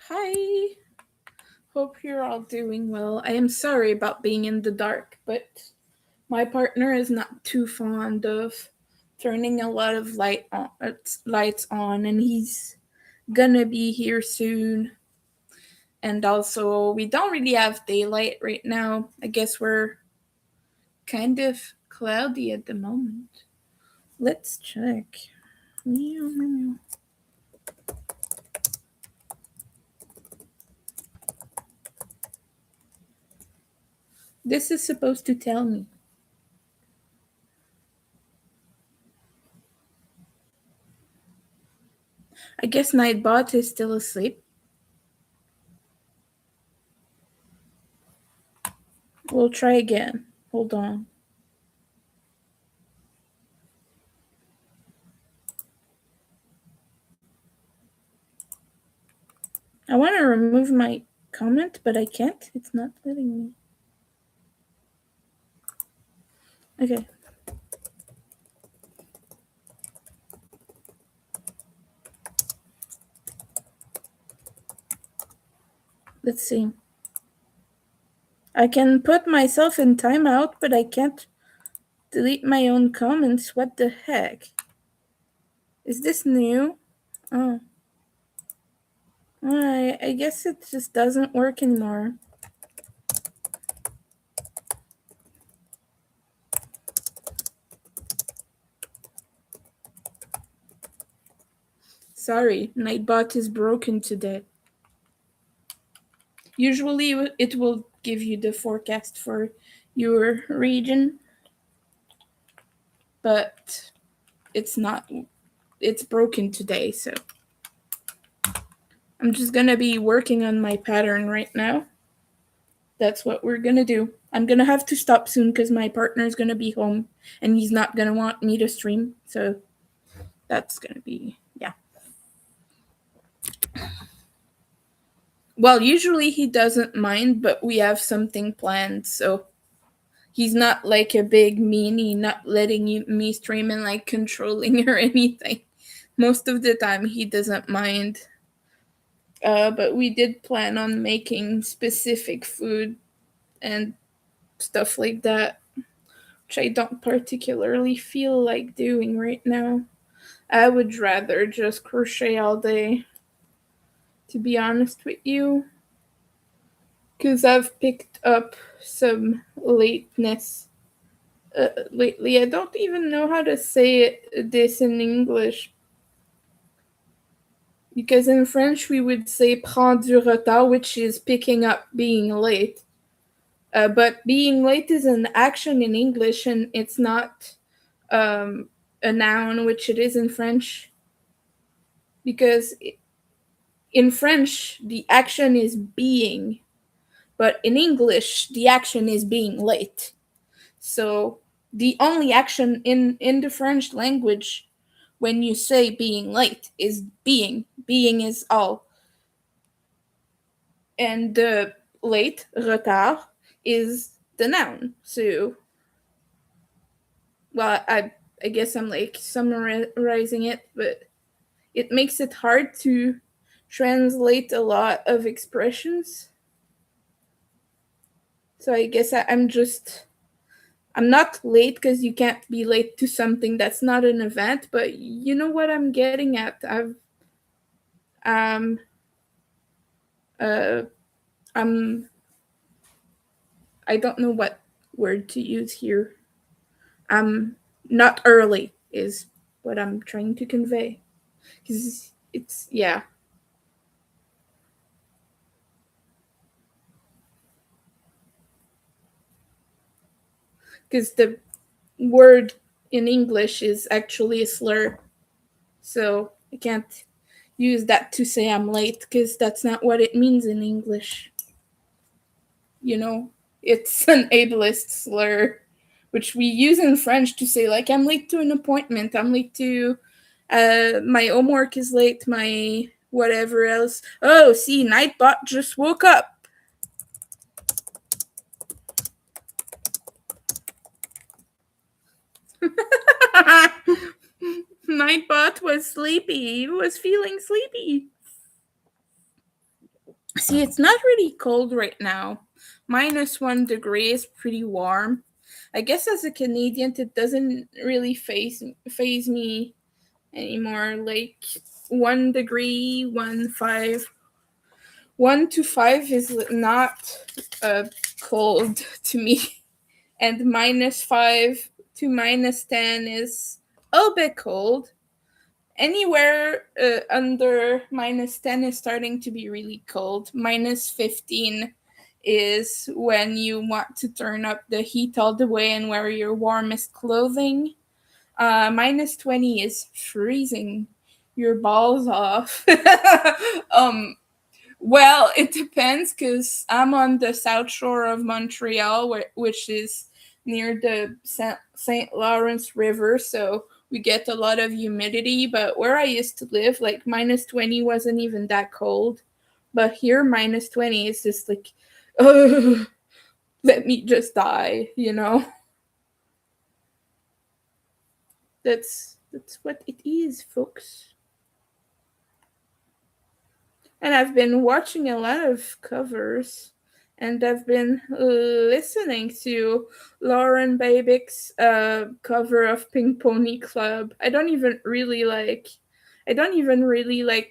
Hi. Hope you're all doing well. I am sorry about being in the dark, but my partner is not too fond of turning a lot of lights on, and he's gonna be here soon. And also, we don't really have daylight right now. I guess we're kind of cloudy at the moment. Let's check. Meow, meow, meow. This is supposed to tell me. I guess Nightbot is still asleep. We'll try again. Hold on. I want to remove my comment, but I can't. It's not letting me. Okay. Let's see. I can put myself in timeout, but I can't delete my own comments. What the heck? Is this new? Oh. I guess it just doesn't work anymore. Sorry, Nightbot is broken today. Usually it will give you the forecast for your region, but it's not. It's broken today, so I'm just gonna be working on my pattern right now. That's what we're gonna do. I'm gonna have to stop soon because my partner's gonna be home and he's not gonna want me to stream, so that's gonna be, yeah. Well, usually he doesn't mind, but we have something planned, so he's not like a big meanie, not letting me stream and like controlling or anything. Most of the time he doesn't mind. But we did plan on making specific food and stuff like that, which I don't particularly feel like doing right now. I would rather just crochet all day, to be honest with you, because I've picked up some lateness lately. I don't even know how to say this in English, because in French we would say prendre du retard, which is picking up being late. But being late is an action in English, and it's not a noun, which it is in French. Because in French, the action is being, but in English, the action is being late. So the only action in the French language when you say being late is being. Being is all. And the late, retard, is the noun. So, well, I guess I'm like summarizing it, but it makes it hard to translate a lot of expressions. So I guess I'm not late because you can't be late to something that's not an event, but you know what I'm getting at. Um uh I'm I don't know what word to use here. I'm not early is what I'm trying to convey. Cuz it's, yeah. Cuz the word in English is actually a slur. So I can't use that to say I'm late because that's not what it means in English. You know, it's an ableist slur, which we use in French to say, like, I'm late to an appointment, I'm late to, my homework is late, my whatever else. Oh, see, Nightbot just woke up. Nightbot was sleepy. He was feeling sleepy. See, it's not really cold right now. -1 degree is pretty warm. I guess as a Canadian, it doesn't really phase me anymore. Like 1 degree, 1 to 5 is not cold to me, and -5 to -10 is a bit cold. Anywhere under -10 is starting to be really cold. -15 is when you want to turn up the heat all the way and wear your warmest clothing. -20 is freezing your balls off. um, well, it depends because I'm on the south shore of Montreal, which is near the St. Lawrence River, so we get a lot of humidity. But where I used to live, like -20 wasn't even that cold. But here, -20 is just like, oh, let me just die, you know? That's what it is, folks. And I've been watching a lot of covers, and I've been listening to Lauren Babick's cover of Pink Pony Club. I don't even really like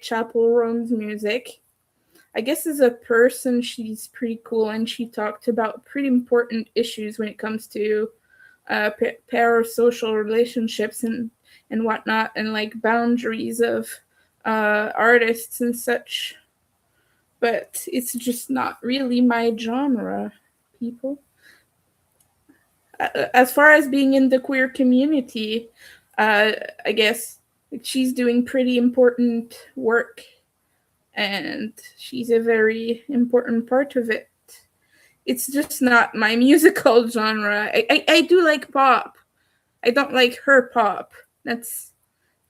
Chapel Roan's music. I guess as a person, she's pretty cool, and she talked about pretty important issues when it comes to parasocial relationships and whatnot, and like boundaries of artists and such. But it's just not really my genre, people. As far as being in the queer community, I guess she's doing pretty important work, and she's a very important part of it. It's just not my musical genre. I do like pop. I don't like her pop. That's,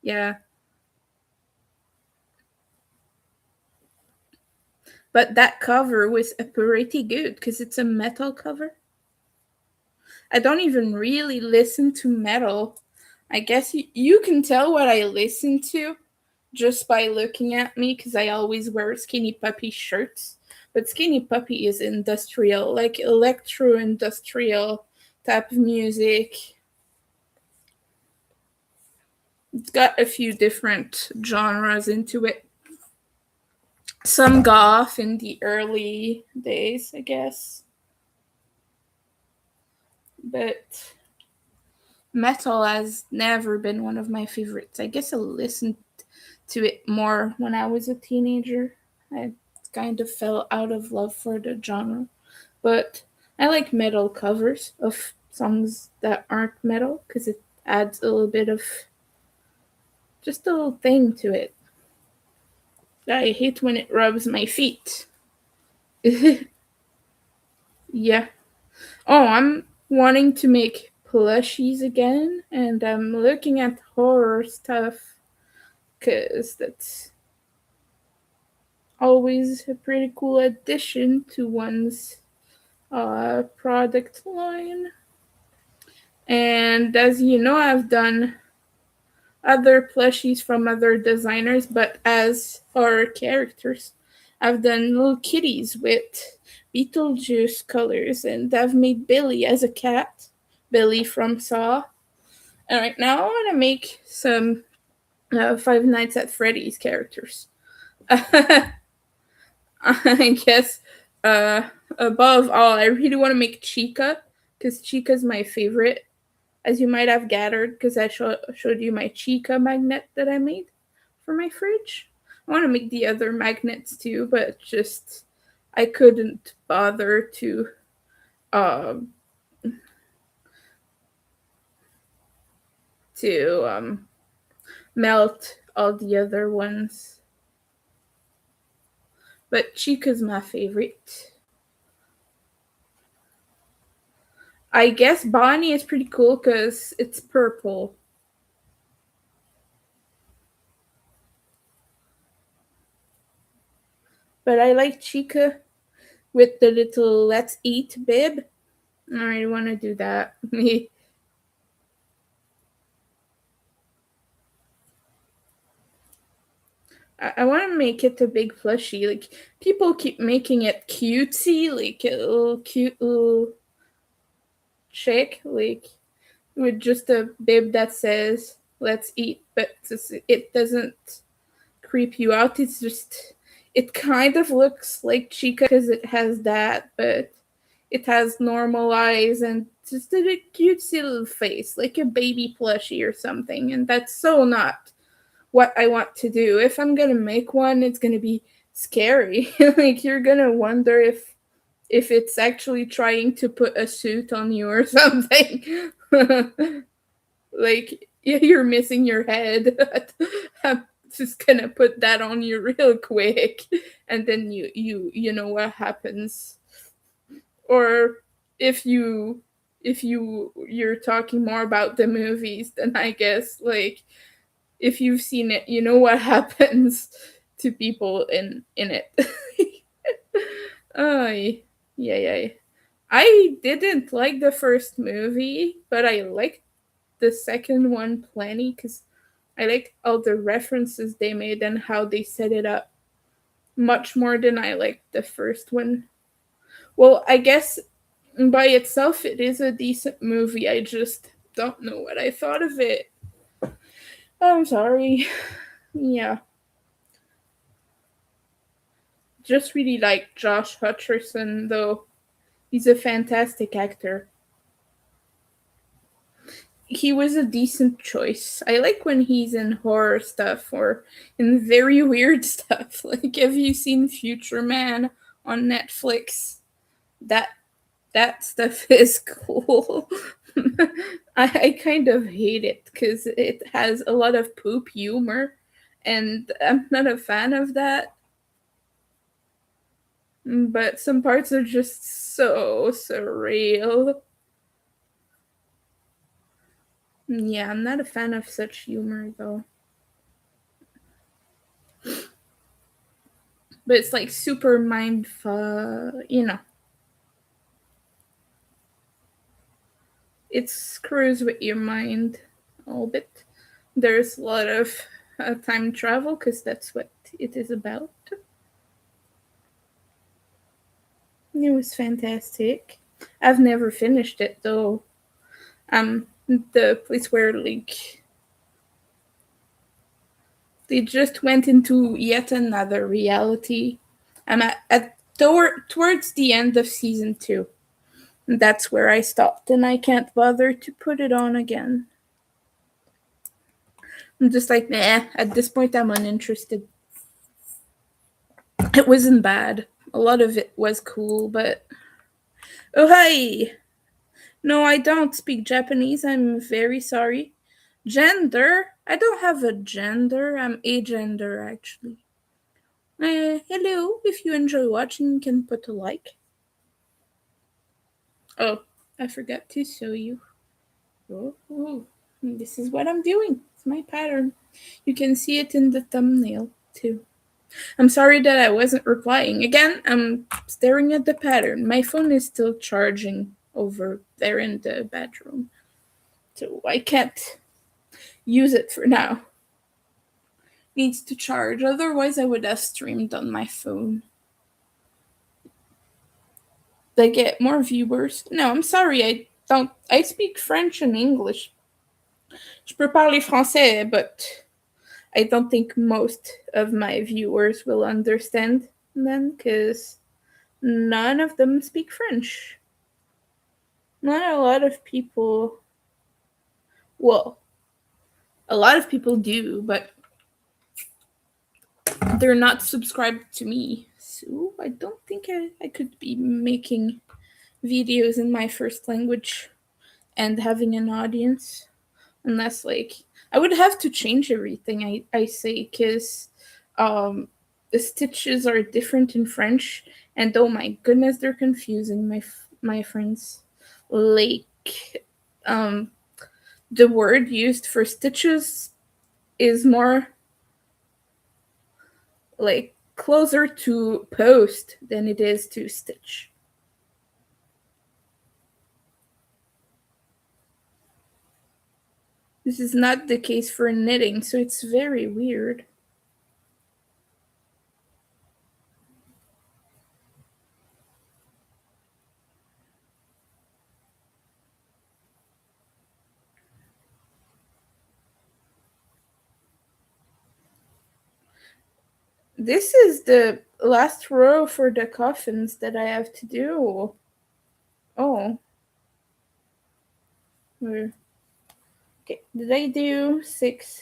yeah. But that cover was pretty good because it's a metal cover. I don't even really listen to metal. I guess you can tell what I listen to just by looking at me because I always wear Skinny Puppy shirts. But Skinny Puppy is industrial, like electro-industrial type of music. It's got a few different genres into it. Some goth in the early days, I guess. But metal has never been one of my favorites. I guess I listened to it more when I was a teenager. I kind of fell out of love for the genre. But I like metal covers of songs that aren't metal because it adds a little bit of just a little thing to it. I hate when it rubs my feet. Yeah. Oh, I'm wanting to make plushies again, and I'm looking at horror stuff because that's always a pretty cool addition to one's product line. And as you know, I've done other plushies from other designers, but as horror characters, I've done little kitties with Beetlejuice colors, and I've made Billy as a cat, Billy from Saw. And right now, I want to make some Five Nights at Freddy's characters. I guess above all, I really want to make Chica because Chica's my favorite, as you might have gathered, because I showed you my Chica magnet that I made for my fridge. I want to make the other magnets too, but just I couldn't bother to um, melt all the other ones. But Chica's my favorite. I guess Bonnie is pretty cool because it's purple. But I like Chica with the little let's eat bib. I want to do that. I want to make it a big plushie. Like people keep making it cutesy, like a little cute little chick, like with just a bib that says "Let's eat," but it doesn't creep you out. It's just it kind of looks like Chica because it has that, but it has normal eyes and just a cutesy little face, like a baby plushie or something. And that's so not what I want to do. If I'm gonna make one, it's gonna be scary. Like you're gonna wonder if it's actually trying to put a suit on you or something. Like you're missing your head. I'm just gonna put that on you real quick, and then you know what happens. Or if you're talking more about the movies, then I guess like if you've seen it, you know what happens to people in it. Oh, yeah, yeah. I didn't like the first movie, but I liked the second one plenty because I liked all the references they made and how they set it up much more than I liked the first one. Well, I guess by itself it is a decent movie. I just don't know what I thought of it. I'm sorry. Yeah. Just really like Josh Hutcherson though. He's a fantastic actor. He was a decent choice. I like when he's in horror stuff or in very weird stuff. Like have you seen Future Man on Netflix? That that stuff is cool. I kind of hate it because it has a lot of poop humor, and I'm not a fan of that. But some parts are just so surreal. Yeah, I'm not a fan of such humor though. But it's like super it screws with your mind a little bit. There's a lot of time travel because that's what it is about. It was fantastic. I've never finished it though. The place where like they just went into yet another reality. I'm towards the end of season 2. That's where I stopped, and I can't bother to put it on again. I'm just like, nah. At this point, I'm uninterested. It wasn't bad. A lot of it was cool, but oh hi. No, I don't speak Japanese. I'm very sorry. Gender? I don't have a gender. I'm agender actually. Hello. If you enjoy watching, you can put a like. Oh, I forgot to show you. Oh, this is what I'm doing. It's my pattern. You can see it in the thumbnail too. I'm sorry that I wasn't replying. Again, I'm staring at the pattern. My phone is still charging over there in the bedroom, so I can't use it for now. Needs to charge, otherwise, I would have streamed on my phone. They get more viewers. No, I'm sorry, I don't. I speak French and English. Je peux parler français, but I don't think most of my viewers will understand then because none of them speak French. Not a lot of people. Well, a lot of people do, but they're not subscribed to me. So I don't think I could be making videos in my first language and having an audience unless like I would have to change everything I say because the stitches are different in French and oh my goodness they're confusing my friends. Like um the word used for stitches is more like closer to post than it is to stitch. This is not the case for knitting, so it's very weird. This is the last row for the coffins that I have to do. Oh, where? Okay, did I do 6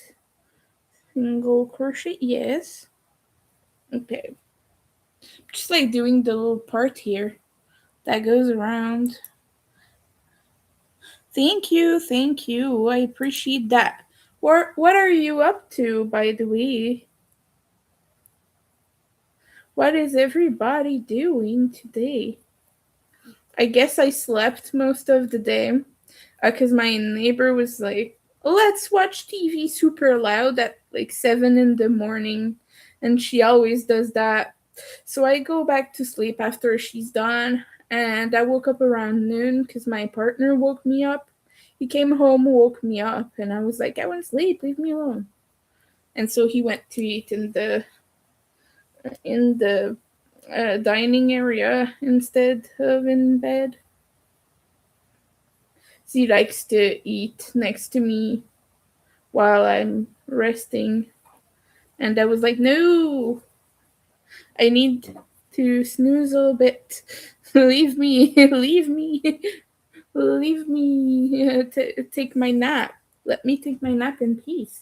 single crochet? Yes. Okay, just like doing the little part here that goes around. Thank you, thank you. I appreciate that. What are you up to, by the way? What is everybody doing today? I guess I slept most of the day because my neighbor was like, let's watch TV super loud at like 7 in the morning. And she always does that. So I go back to sleep after she's done. And I woke up around noon because my partner woke me up. He came home, woke me up, and I was like, I want to sleep, leave me alone. And so he went to eat in the dining area instead of in bed. So he likes to eat next to me while I'm resting. And I was like, no, I need to snooze a little bit. Leave me, leave me, leave me take my nap. Let me take my nap in peace.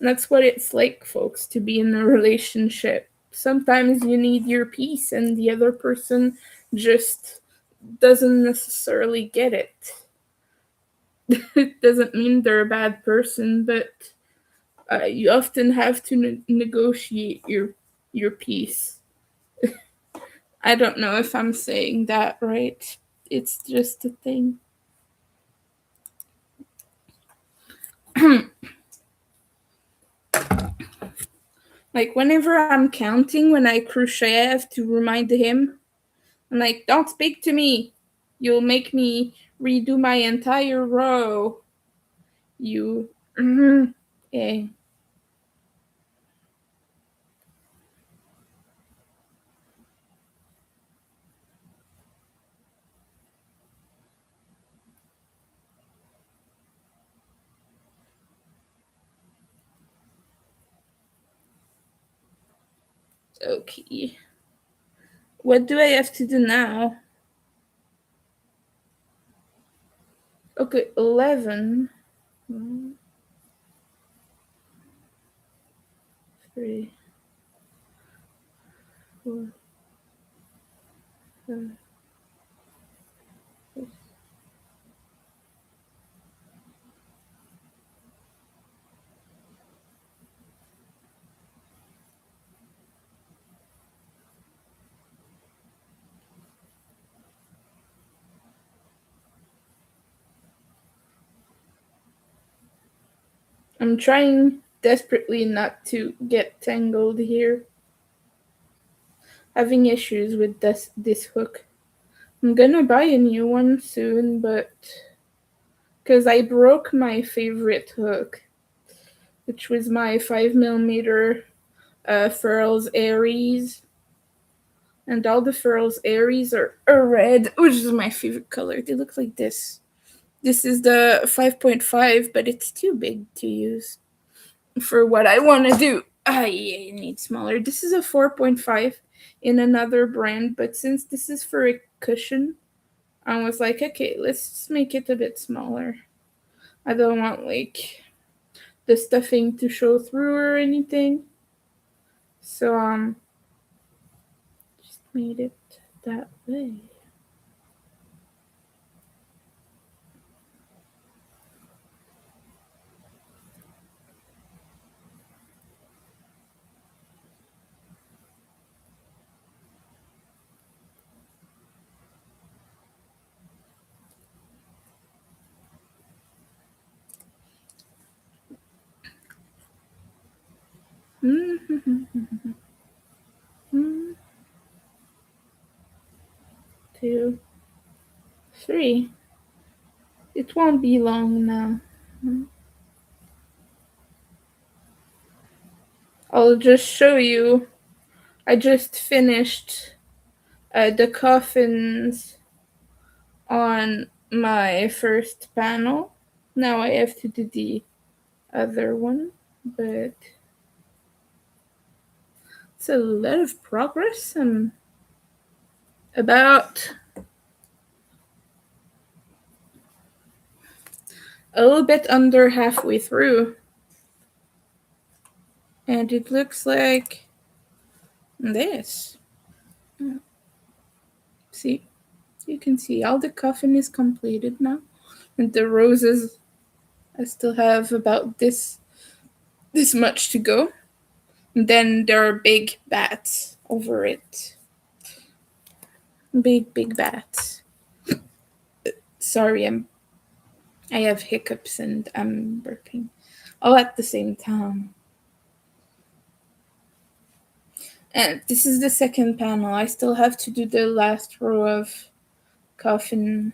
That's what it's like, folks, to be in a relationship. Sometimes you need your peace, and the other person just doesn't necessarily get it. It doesn't mean they're a bad person, but you often have to negotiate your peace. I don't know if I'm saying that right. It's just a thing. Like whenever I'm counting when I crochet, I have to remind him. I'm like, don't speak to me. You'll make me redo my entire row. You. Yeah. Okay. What do I have to do now? Okay, 11. 1, 3, 4, 5, 6. I'm trying desperately not to get tangled here. Having issues with this hook. I'm gonna buy a new one soon, but because I broke my favorite hook, which was my 5 millimeter Furls Aries, and all the Furls Aries are red, which is my favorite color. They look like this. This is the 5.5, but it's too big to use for what I want to do. I need smaller. This is a 4.5 in another brand, but since this is for a cushion, I was like, okay, let's just make it a bit smaller. I don't want like the stuffing to show through or anything. So just made it that way. Two, three. It won't be long now. I'll just show you. I just finished the coffins on my first panel. Now I have to do the other one, but It's a lot of progress. I'm about a little bit under halfway through. And it looks like this. See, you can see all the coffin is completed now. And the roses, I still have about this much to go. And then there are big bats over it. Big bats. Sorry, I have hiccups and I'm burping all at the same time. And this is the second panel. I still have to do the last row of coffin.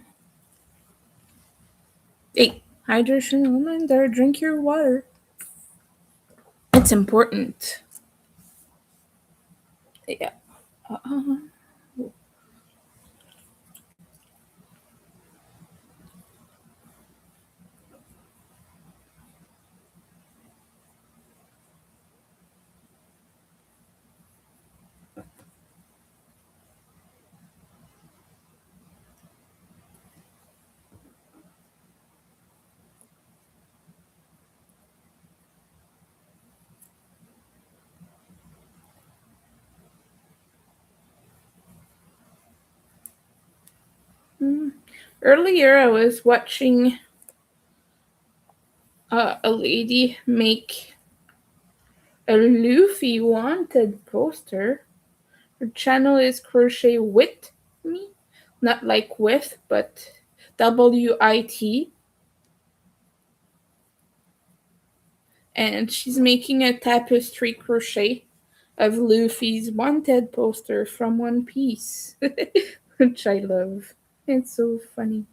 Hey, hydration, woman, there, drink your water. It's important. Yeah. Uh-uh. Earlier, I was watching a lady make a Luffy wanted poster. Her channel is Crochet with me, not like with, but WIT. And she's making a tapestry crochet of Luffy's wanted poster from One Piece, which I love. It's so funny.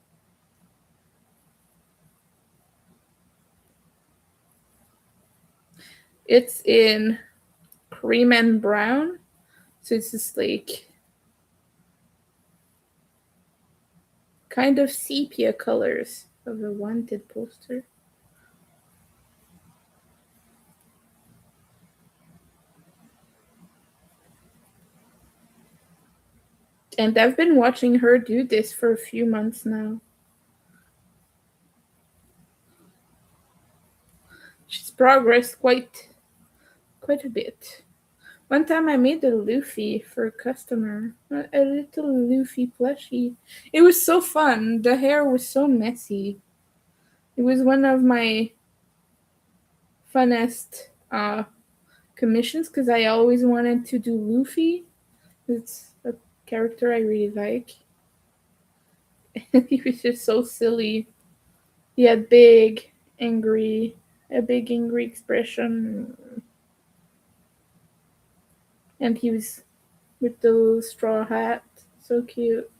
It's in cream and brown, so it's just like kind of sepia colors of a wanted poster. And I've been watching her do this for a few months now. She's progressed quite a bit. One time I made a Luffy for a customer, a little Luffy plushie. It was so fun. The hair was so messy. It was one of my funnest commissions because I always wanted to do Luffy. It's a character I really like. He was just so silly. He had a big angry expression, and he was with the little straw hat. So cute.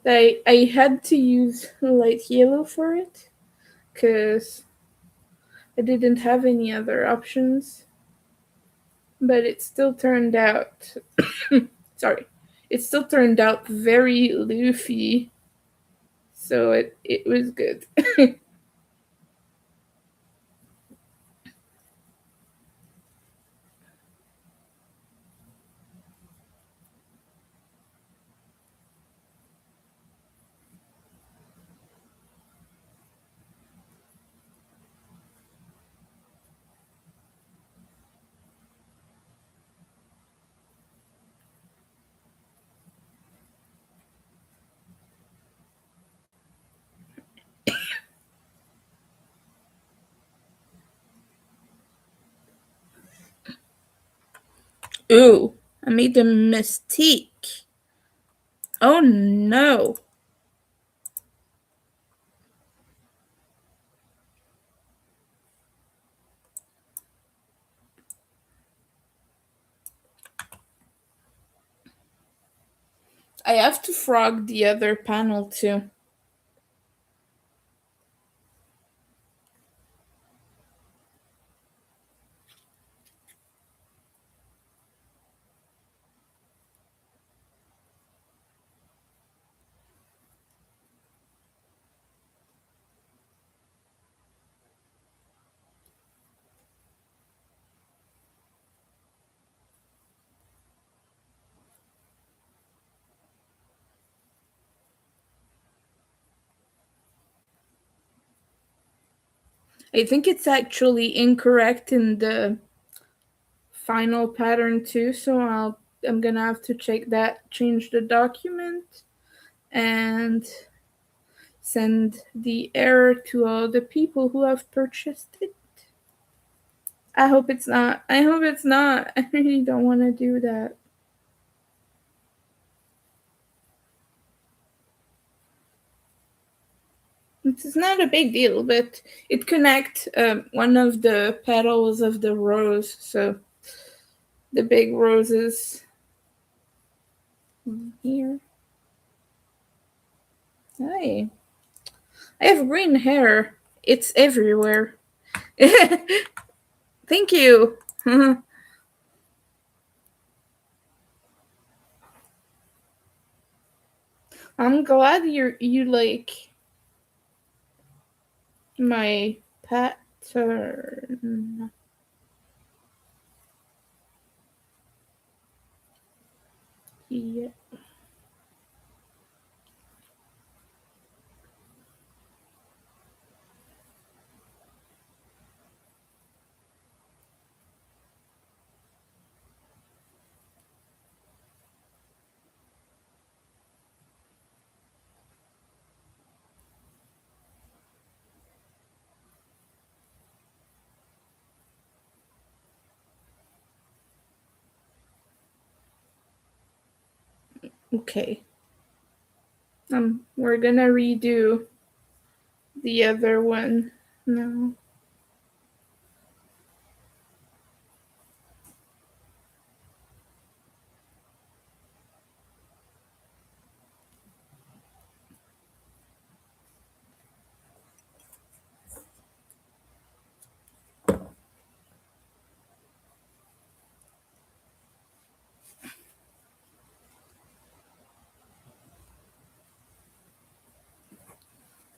I had to use light yellow for it because I didn't have any other options. But it still turned out sorry. It still turned out very Luffy. So it was good. Ooh, I made a mistake. Oh no. I have to frog the other panel too. I think it's actually incorrect in the final pattern too, so I'm gonna have to check that, change the document, and send the error to all the people who have purchased it. I hope it's not. I hope it's not. I really don't want to do that. It's not a big deal, but it connects one of the petals of the rose, so the big roses here. Hi. I have green hair. It's everywhere. Thank you. I'm glad you like my pattern. Yeah. Okay. We're gonna redo the other one now.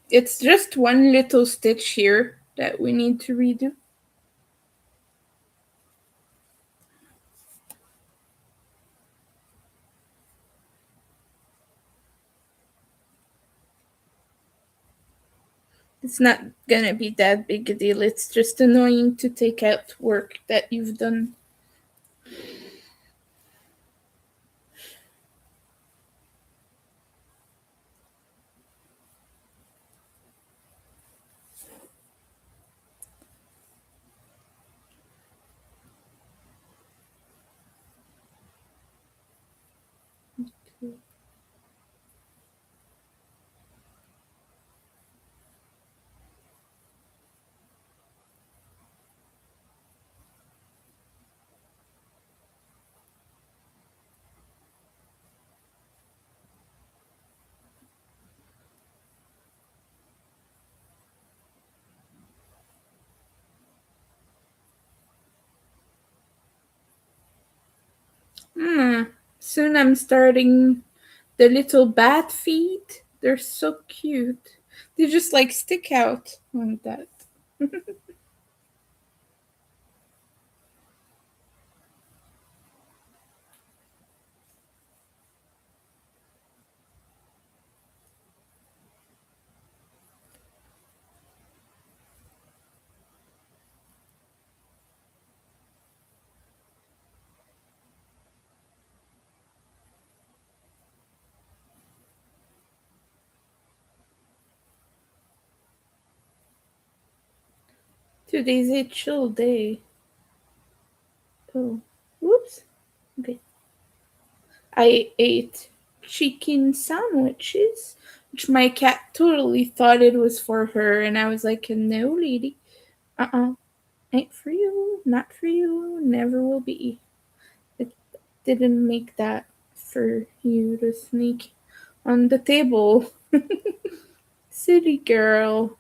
It's just one little stitch here that we need to redo. It's not gonna be that big a deal. It's just annoying to take out work that you've done. Hmm. Soon I'm starting the little bat feet. They're so cute. They just like stick out like that. Today's a chill day. Oh, whoops. Okay. I ate chicken sandwiches, which my cat totally thought it was for her, and I was like, no, lady. Ain't for you, not for you, never will be. It didn't make that for you to sneak on the table. Silly girl.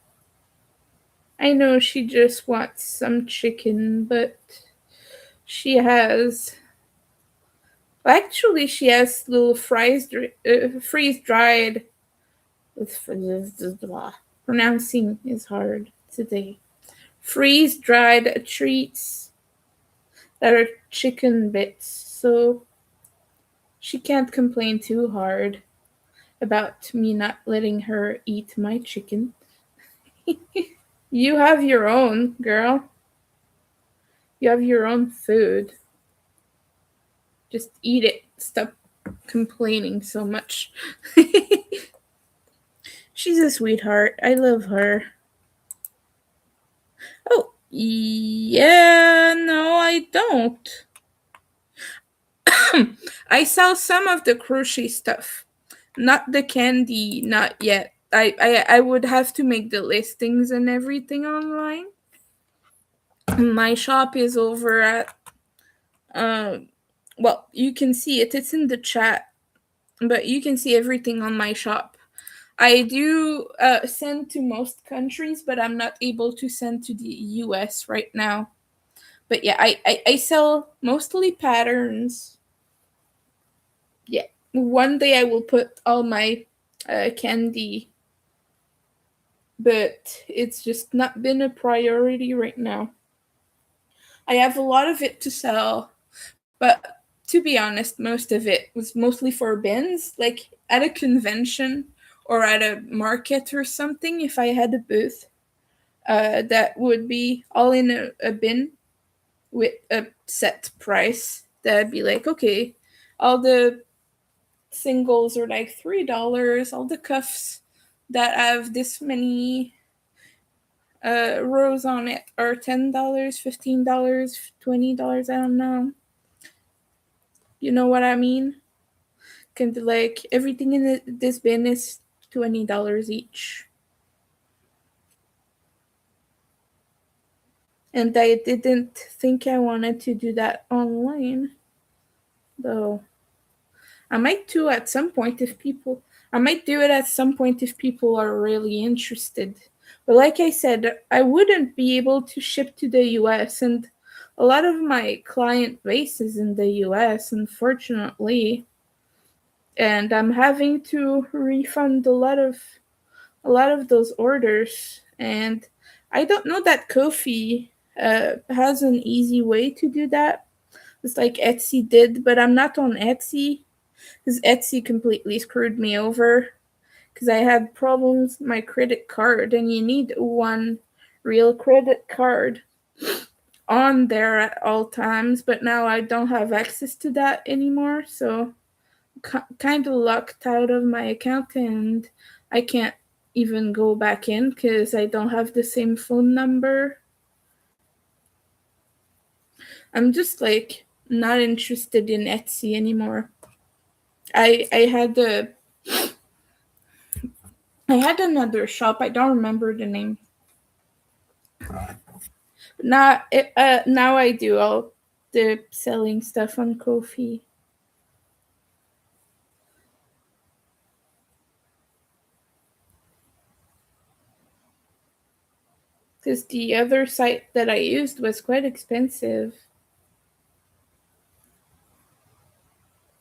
I know she just wants some chicken, but she has. Actually, she has little freeze dried. Pronouncing is hard today. Freeze dried treats that are chicken bits, so she can't complain too hard about me not letting her eat my chicken. You have your own, girl. You have your own food. Just eat it. Stop complaining so much. She's a sweetheart. I love her. Oh, yeah, no, I don't. I sell some of the crochet stuff, not the candy, not yet. I would have to make the listings and everything online. My shop is over at, uh, well, you can see it. It's in the chat, but you can see everything on my shop. I do send to most countries, but I'm not able to send to the US right now. But yeah, I sell mostly patterns. Yeah. One day I will put all my candy, but it's just not been a priority right now. I have a lot of it to sell, but to be honest, most of it was mostly for bins, like at a convention or at a market or something. If I had a booth, that would be all in a bin with a set price. That'd be like, okay, all the singles are like $3. All the cuffs that have this many rows on it are $10, $15, $20. I don't know. You know what I mean? Kind of like everything in this bin is $20 each. And I didn't think I wanted to do that online, though. I might do at some point if people. I might do it at some point if people are really interested. But like I said, I wouldn't be able to ship to the US, and a lot of my client base is in the US, unfortunately. And I'm having to refund a lot of those orders. And I don't know that Kofi has an easy way to do that. It's like Etsy did, but I'm not on Etsy because Etsy completely screwed me over because I had problems with my credit card, and you need one real credit card on there at all times. But now I don't have access to that anymore, so kind of locked out of my account, and I can't even go back in because I don't have the same phone number. I'm just like not interested in Etsy anymore. I had a I had another shop. I don't remember the name. Now I do all the selling stuff on Ko-fi. Because the other site that I used was quite expensive.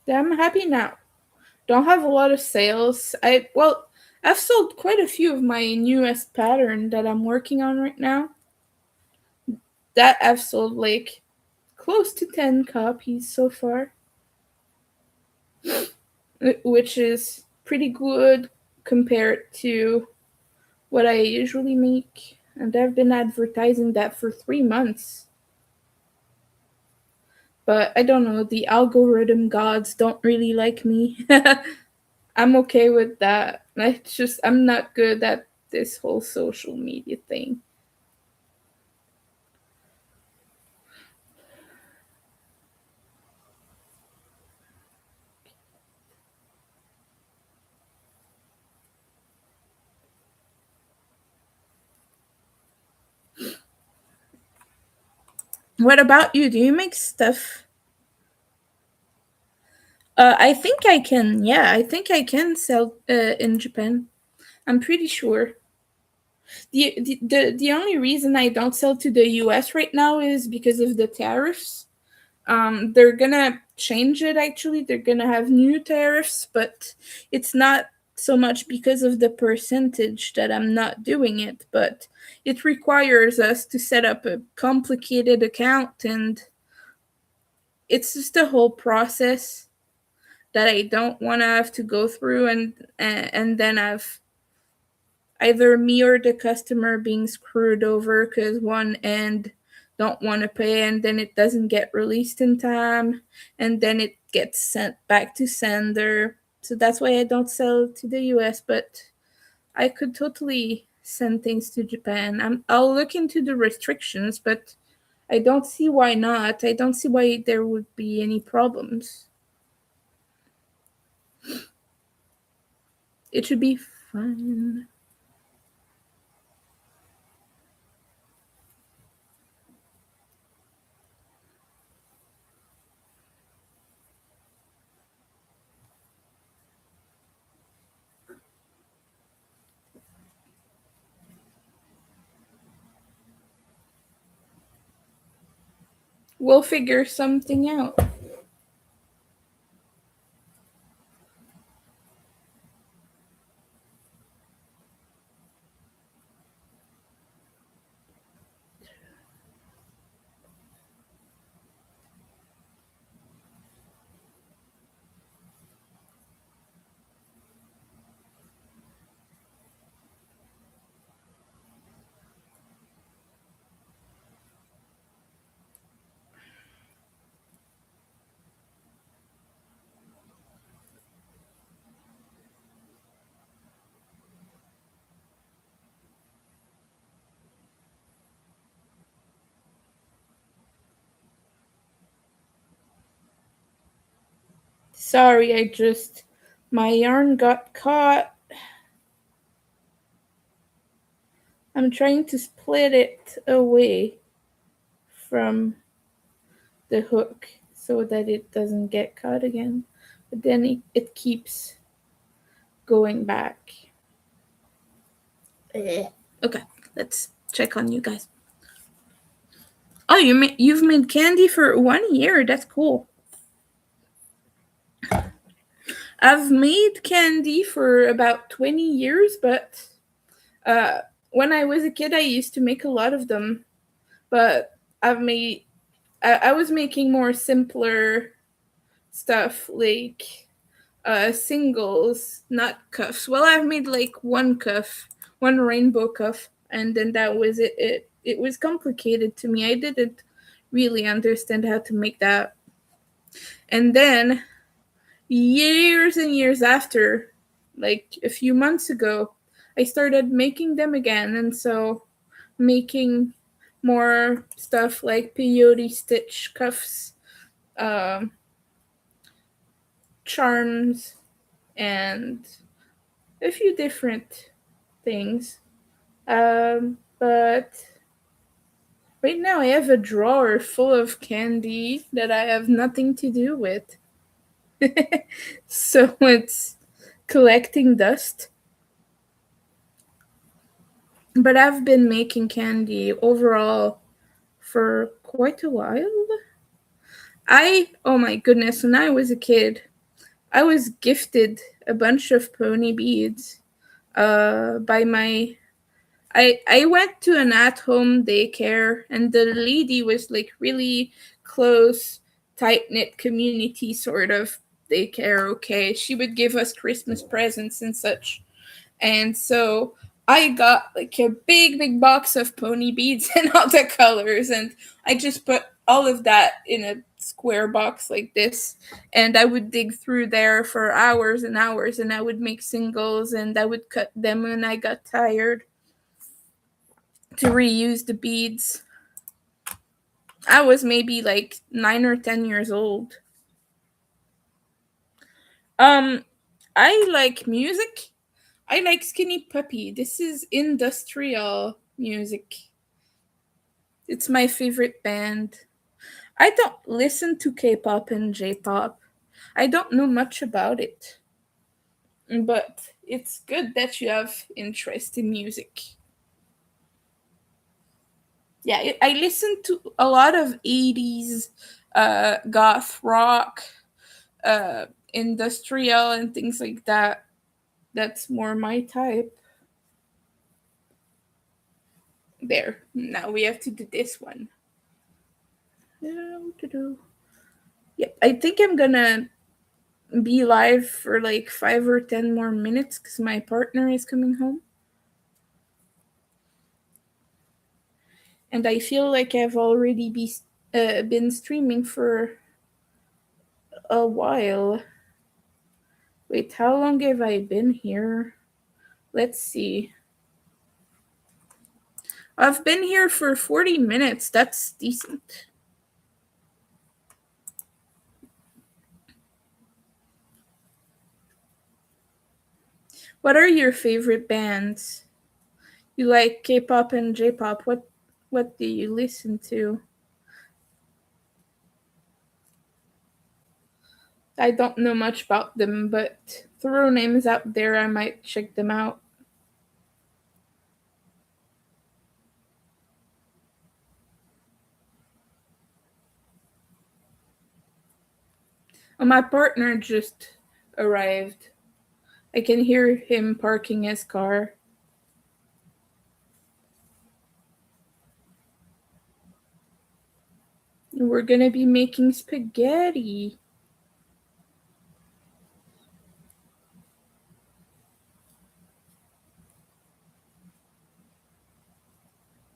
I'm happy now. Don't have a lot of sales. I've sold quite a few of my newest pattern that I'm working on right now. That I've sold like close to 10 copies so far, which is pretty good compared to what I usually make. And I've been advertising that for 3 months. But I don't know, the algorithm gods don't really like me. I'm okay with that. I'm not good at this whole social media thing. What about you? Do you make stuff? I think I can. Yeah, I think I can sell in Japan. I'm pretty sure. The only reason I don't sell to the US right now is because of the tariffs. They're gonna change it actually. They're gonna have new tariffs, but it's not so much because of the percentage that I'm not doing it, but it requires us to set up a complicated account, and it's just a whole process that I don't want to have to go through, and then I've either me or the customer being screwed over because one end don't want to pay, and then it doesn't get released in time, and then it gets sent back to sender. So that's why I don't sell to the US, but I could totally send things to Japan. I'll look into the restrictions, but I don't see why not. I don't see why there would be any problems. It should be fine. We'll figure something out. Sorry, my yarn got caught. I'm trying to split it away from the hook so that it doesn't get caught again. But then it keeps going back. Okay, let's check on you guys. Oh, you've made candy for 1 year. That's cool. I've made candy for about 20 years, but when I was a kid, I used to make a lot of them. But I was making more simpler stuff like singles, not cuffs. Well, I've made like one cuff, one rainbow cuff, and then that was it. It was complicated to me. I didn't really understand how to make that. And then years and years after, like a few months ago, I started making them again, and so making more stuff like peyote stitch cuffs, um, charms, and a few different things. But right now I have a drawer full of candy that I have nothing to do with. So it's collecting dust. But I've been making candy overall for quite a while. Oh my goodness, when I was a kid, I was gifted a bunch of pony beads by my I went to an at-home daycare, and the lady was like really close, tight-knit community sort of daycare. Okay, she would give us Christmas presents and such, and so I got like a big box of pony beads and all the colors, and I just put all of that in a square box like this, and I would dig through there for hours and hours, and I would make singles, and I would cut them when I got tired to reuse the beads. I was maybe like 9 or 10 years old. Um, I like music. I like Skinny Puppy. This is industrial music. It's my favorite band. I don't listen to K-pop and J-pop. I don't know much about it. But it's good that you have interest in music. Yeah, I listen to a lot of 80s goth rock, industrial, and things like that. That's more my type. There. Now we have to do this one. Yep. I think I'm gonna be live for like 5 or 10 more minutes because my partner is coming home. And I feel like I've already been streaming for a while. Wait, how long have I been here? Let's see. I've been here for 40 minutes. That's decent. What are your favorite bands? You like K-pop and J-pop. What do you listen to? I don't know much about them, but throw names out there, I might check them out. Oh, my partner just arrived. I can hear him parking his car. We're gonna be making spaghetti.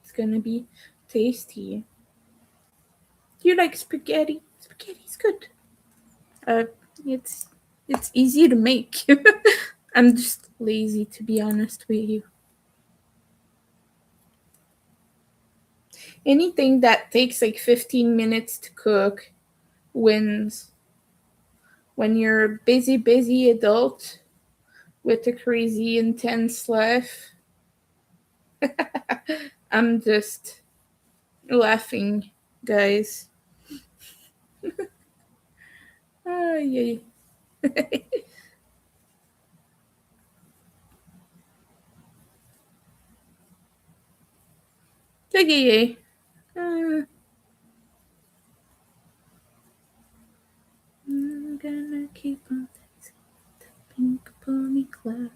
It's gonna be tasty. Do you like spaghetti? Spaghetti's good. Uh, it's it's easy to make. I'm just lazy, to be honest with you. Anything that takes like 15 minutes to cook wins. When you're a busy adult with a crazy intense life, I'm just laughing, guys. Ah, yay. Yay. Uh, I'm gonna keep on the pink pony club.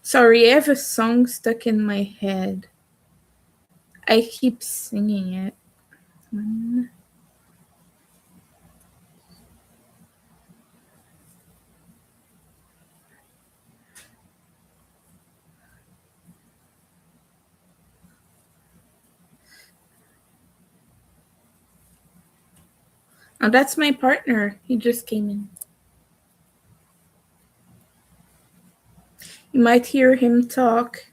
Sorry, I have a song stuck in my head. I keep singing it. Oh, that's my partner. He just came in. You might hear him talk.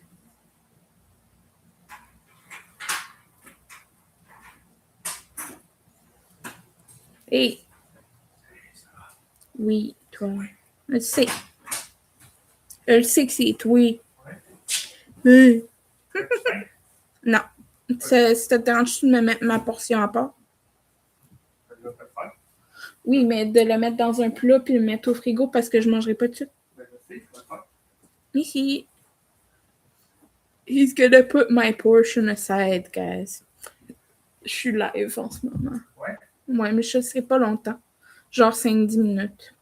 Hey. Oui, toi. Let's see. Le oui. Non. Ça te dérange-tu de me mettre ma portion à part? Oui, mais de le mettre dans un plat puis le mettre au frigo parce que je ne mangerai pas de suite. Ici. He's gonna put my portion aside, guys. Je suis live en ce moment. Ouais, mais je ne serai pas longtemps. Genre 5-10 minutes.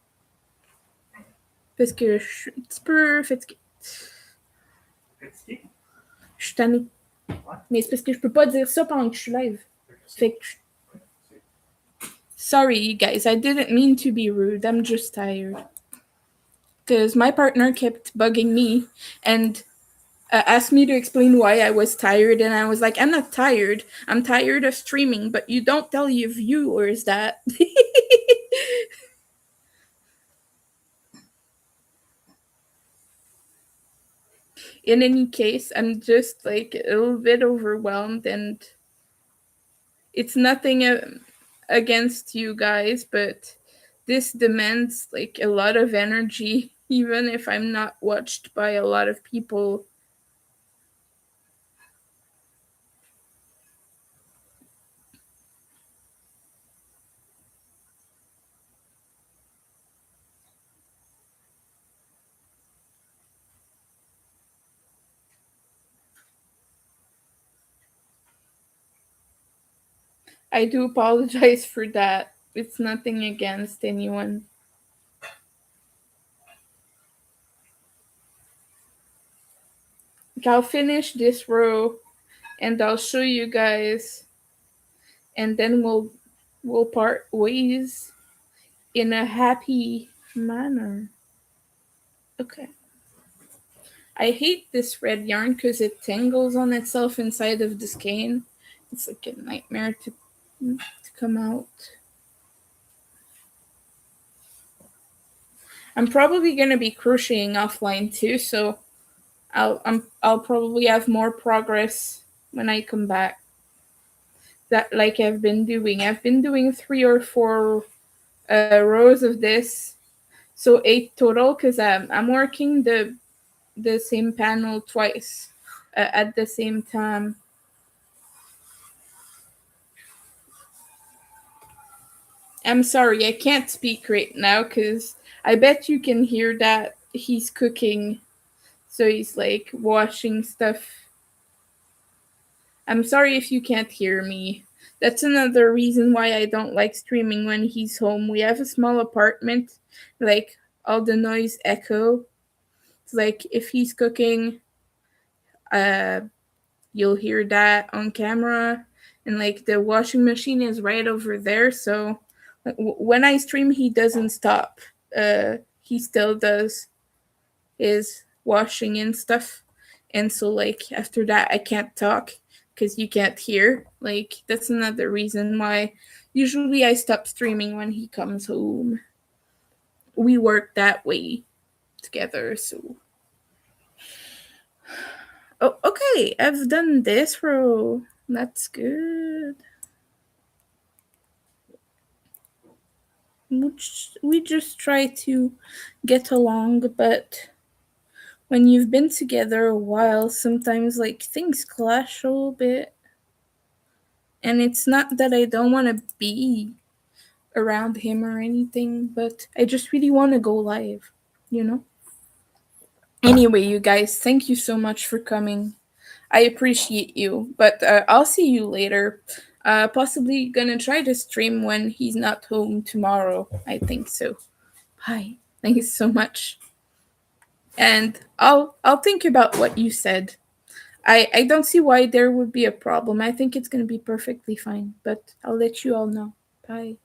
Parce que je suis un petit peu fatiguée. Je suis tannée. Mais c'est parce que je peux pas dire ça pendant que je suis live. Fait que sorry, guys. I didn't mean to be rude. I'm just tired. Because my partner kept bugging me and asked me to explain why I was tired. And I was like, I'm not tired. I'm tired of streaming. But you don't tell your viewers that. In any case, I'm just like a little bit overwhelmed, and it's nothing against you guys, but this demands like a lot of energy, even if I'm not watched by a lot of people. I do apologize for that. It's nothing against anyone. I'll finish this row and I'll show you guys, and then we'll part ways in a happy manner. Okay. I hate this red yarn because it tangles on itself inside of the skein. It's like a nightmare to come out. I'm probably gonna be crocheting offline too, so I'll probably have more progress when I come back. That like I've been doing. I've been doing 3 or 4 rows of this, so 8 total because I'm working the same panel twice at the same time. I'm sorry, I can't speak right now because I bet you can hear that he's cooking. So he's like washing stuff. I'm sorry if you can't hear me. That's another reason why I don't like streaming when he's home. We have a small apartment, like all the noise echo. It's like if he's cooking, uh, you'll hear that on camera, and like the washing machine is right over there. So when I stream, he doesn't stop. He still does his washing and stuff, and so like after that, I can't talk because you can't hear. Like that's another reason why usually I stop streaming when he comes home. We work that way together, so oh, okay, I've done this row. That's good. We just try to get along, but when you've been together a while, sometimes like things clash a little bit. And it's not that I don't want to be around him or anything, but I just really want to go live, you know? Anyway, you guys, thank you so much for coming. I appreciate you, but I'll see you later. Possibly gonna try to stream when he's not home tomorrow. I think so. Bye. Thanks so much. And I'll think about what you said. I don't see why there would be a problem. I think it's gonna be perfectly fine. But I'll let you all know. Bye.